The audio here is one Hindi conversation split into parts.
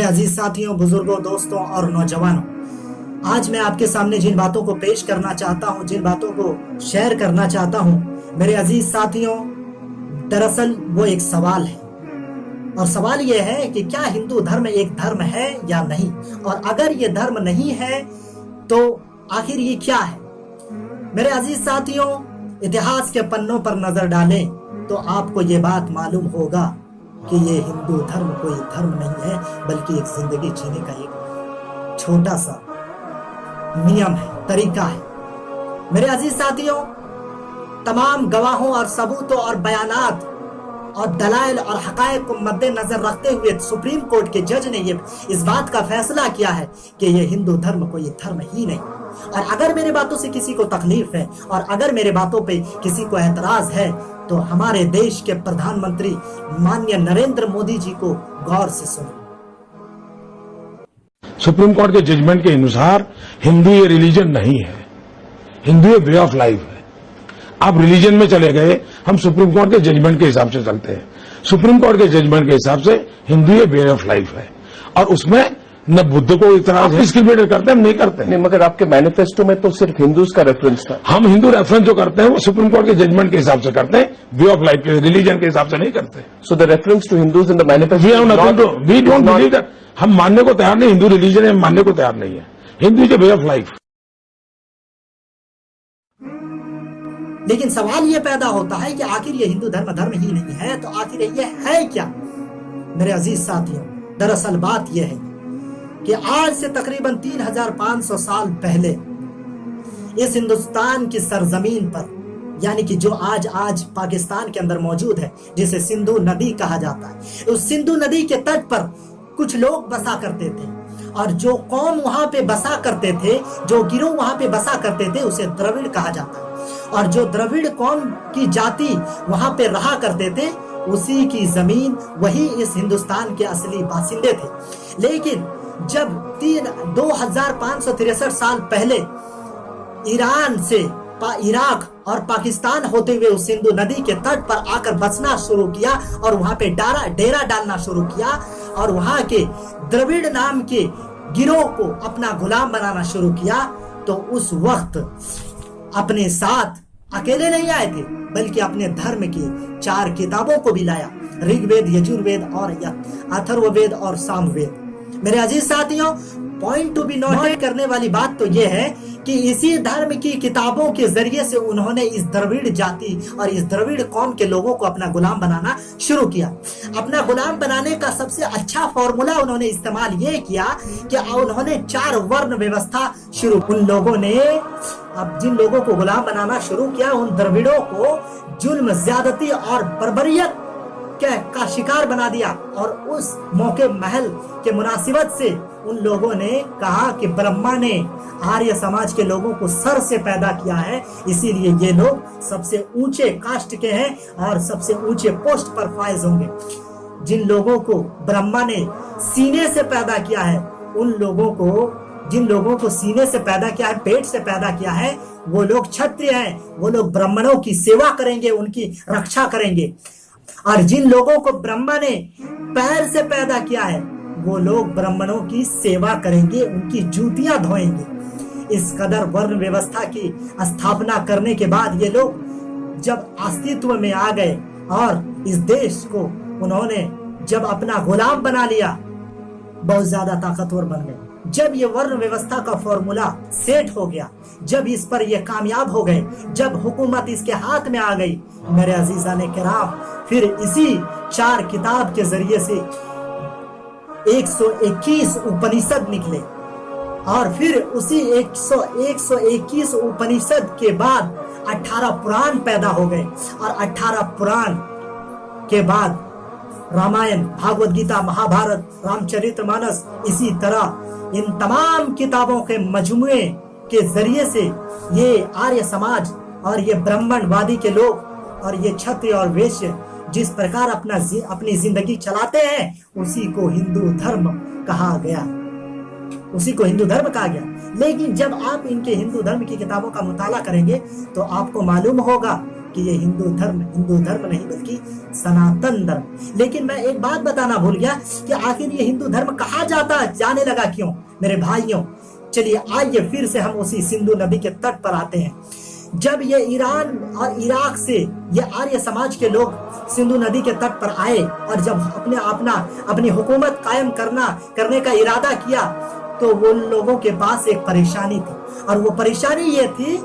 अजीज साथियों, बुजुर्गों, दोस्तों और नौजवानों, आज मैं आपके सामने जिन बातों को पेश करना चाहता हूं, जिन बातों को शेयर करना चाहता हूं, मेरे अजीज साथियों, दरअसल वो एक सवाल है। और सवाल ये है कि क्या हिंदू धर्म एक धर्म है या नहीं, और अगर ये धर्म नहीं है तो आखिर ये क्या है। मेरे अजीज साथियों, इतिहास के पन्नों पर नजर डालें तो आपको ये बात मालूम होगा कि ये हिंदू धर्म कोई धर्म नहीं है, बल्कि एक जिंदगी जीने का एक छोटा सा नियम है, तरीका है। मेरे अजीज साथियों, तमाम गवाहों और सबूतों और बयानात और दलाइल और हकायक को मद्देनजर रखते हुए सुप्रीम कोर्ट के जज ने ये इस बात का फैसला किया है कि ये हिंदू धर्म कोई धर्म ही नहीं। और अगर मेरे बातों से किसी को तकलीफ है और अगर मेरे बातों पे किसी को एतराज है तो हमारे देश के प्रधानमंत्री माननीय नरेंद्र मोदी जी को गौर से सुनें। सुप्रीम कोर्ट के जजमेंट के अनुसार हिंदू ये रिलीजन नहीं है, हिंदू ये वे ऑफ लाइफ है। आप रिलीजन में चले गए, हम सुप्रीम कोर्ट के जजमेंट के हिसाब से चलते हैं। सुप्रीम कोर्ट के जजमेंट के हिसाब से हिंदू ये वे ऑफ लाइफ है और उसमें न बुद्ध को इतराज है, डिस्क्रिमिनेट करते हैं, हम नहीं करते नहीं। मगर आपके मैनिफेस्टो में तो सिर्फ हिंदूज का रेफरेंस था। हम हिंदू रेफरेंस जो करते हैं वो सुप्रीम कोर्ट के जजमेंट के हिसाब से करते हैं, वे ऑफ लाइफ के रिलीजन के हिसाब से नहीं करते। So the reference to Hindus in the manifesto, we don't believe that. हम मानने को तैयार नहीं, हिंदू रिलीजन है, मानने को तैयार नहीं है। Hindu is a way of life. लेकिन सवाल ये पैदा होता है कि आखिर ये हिंदू धर्म धर्म ही नहीं है तो आखिर ये है क्या। मेरे अजीज साथियों, दरअसल बात यह है कि आज से तकरीबन 3500 साल पहले इस हिंदुस्तान की सरजमीन पर, यानी कि जो आज पाकिस्तान के अंदर मौजूद है, जिसे सिंधु नदी कहा जाता है, उस सिंधु नदी के तट पर कुछ लोग बसा करते थे और जो कौम वहां पे बसा करते थे, जो गिरोह वहां पे बसा करते थे, उसे द्रविड़ कहा जाता है। और जो द्रविड़ कौम की जाति वहां पे रहा करते थे, उसी की जमीन, वही इस हिंदुस्तान के असली बासिंदे थे। लेकिन जब 2563 साल पहले ईरान से इराक और पाकिस्तान होते हुए उस सिंधु नदी के तट पर आकर बसना शुरू किया और वहां पे डेरा डालना शुरू किया और वहां के द्रविड़ नाम के गिरोह को अपना गुलाम बनाना शुरू किया, तो उस वक्त अपने साथ अकेले नहीं आए थे, बल्कि अपने धर्म की 4 किताबों को भी लाया, ऋग्वेद, यजुर्वेद और अथर्ववेद और सामवेद। मेरे अजीज साथियों, पॉइंट टू बी नोटेड करने वाली बात तो यह है कि इसी धर्म की किताबों के जरिए से उन्होंने इस द्रविड़ जाति और इस द्रविड़ कौम के लोगों को अपना गुलाम बनाना शुरू किया। अपना गुलाम बनाने का सबसे अच्छा फॉर्मूला उन्होंने इस्तेमाल ये किया कि उन्होंने 4 वर्ण व्यवस्था शुरू। उन लोगों ने अब जिन लोगों को गुलाम बनाना शुरू किया, उन द्रविड़ों को जुल्म, ज्यादती और बर्बरियत का शिकार बना दिया। और उस मौके महल के मुनासिबत से उन लोगों ने कहा कि ब्रह्मा ने आर्य समाज के लोगों को सर से पैदा किया है, इसीलिए ये लोग सबसे ऊंचे कास्ट के हैं और सबसे ऊंचे पोस्ट पर फाइज होंगे। जिन लोगों को ब्रह्मा ने सीने से पैदा किया है, उन लोगों को, जिन लोगों को सीने से पैदा किया है, पेट से पैदा किया है, वो लोग क्षत्रिय हैं, वो लोग ब्राह्मणों की सेवा करेंगे, उनकी रक्षा करेंगे। और जिन लोगों को ब्रह्मा ने पैर से पैदा किया है, वो लोग ब्राह्मणों की सेवा करेंगे, उनकी जूतियां धोएंगे। इस कदर वर्ण व्यवस्था की स्थापना करने के बाद ये लोग जब अस्तित्व में आ गए और इस देश को उन्होंने जब अपना गुलाम बना लिया, बहुत ज्यादा ताकतवर बन गए। जब ये वर्ण व्यवस्था का फॉर्मूला सेट हो गया, जब इस पर ये कामयाब हो गए, जब हुकूमत इसके हाथ में आ गई, मेरे अजीजाने किराम, फिर इसी 4 किताब के जरिए से 121 उपनिषद निकले और फिर उसी 121 उपनिषद के बाद 18 पुराण पैदा हो गए और 18 पुराण के बाद रामायण, भागवत गीता, महाभारत, रामचरितमानस, इसी तरह इन तमाम किताबों के मजमुए के जरिए से ये आर्य समाज और ये ब्राह्मणवादी के लोग और ये क्षत्रिय और वैश्य जिस प्रकार अपनी जिंदगी चलाते हैं, उसी को हिंदू धर्म कहा गया, उसी को हिंदू धर्म कहा गया। लेकिन जब आप इनके हिंदू धर्म की किताबों का मुताला करेंगे तो आपको मालूम होगा कि ये हिंदू धर्म नहीं बल्कि सनातन धर्म। लेकिन मैं एक बात बताना भूल गया कि आखिर ये हिंदू धर्म कहा जाने लगा क्यों मेरे भाइयों। चलिए आइए फिर से हम उसी सिंधु नदी के तट पर आते हैं। जब ये ईरान और इराक से ये आर्य समाज के लोग सिंधु नदी के तट पर आए और जब अपनी हुकूमत कायम करने का इरादा किया, तो वो लोगों के पास एक परेशानी थी, और वो परेशानी ये थी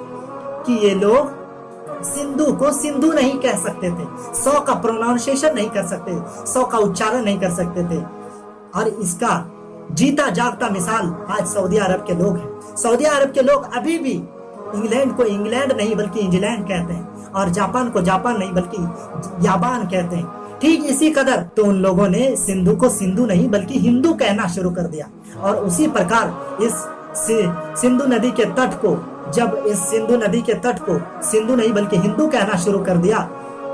कि ये लोग सिंधु को सिंधु नहीं कह सकते थे, सौ का प्रोनाउंसिएशन नहीं कर सकते, सौ का उच्चारण नहीं कर सकते थे। और इसका जीता जागता मिसाल आज सऊदी अरब के लोग हैं। सऊदी अरब के लोग अभी भी इंग्लैंड को इंग्लैंड नहीं बल्कि इंग्लैंड कहते हैं, और जापान को जापान नहीं बल्कि याबान कहते हैं। ठीक इसी कदर तो उन लोगों ने सिंधु को सिंधु नहीं बल्कि हिंदू कहना शुरू कर दिया। और उसी प्रकार इस सिंधु नदी के तट को, जब इस सिंधु नदी के तट को सिंधु नहीं बल्कि हिंदू कहना शुरू कर दिया,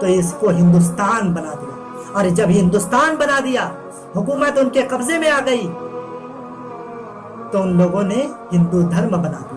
तो इसको हिंदुस्तान बना दिया। और जब हिंदुस्तान बना दिया, हुकूमत उनके कब्जे में आ गई, तो उन लोगों ने हिंदू धर्म बना दिया।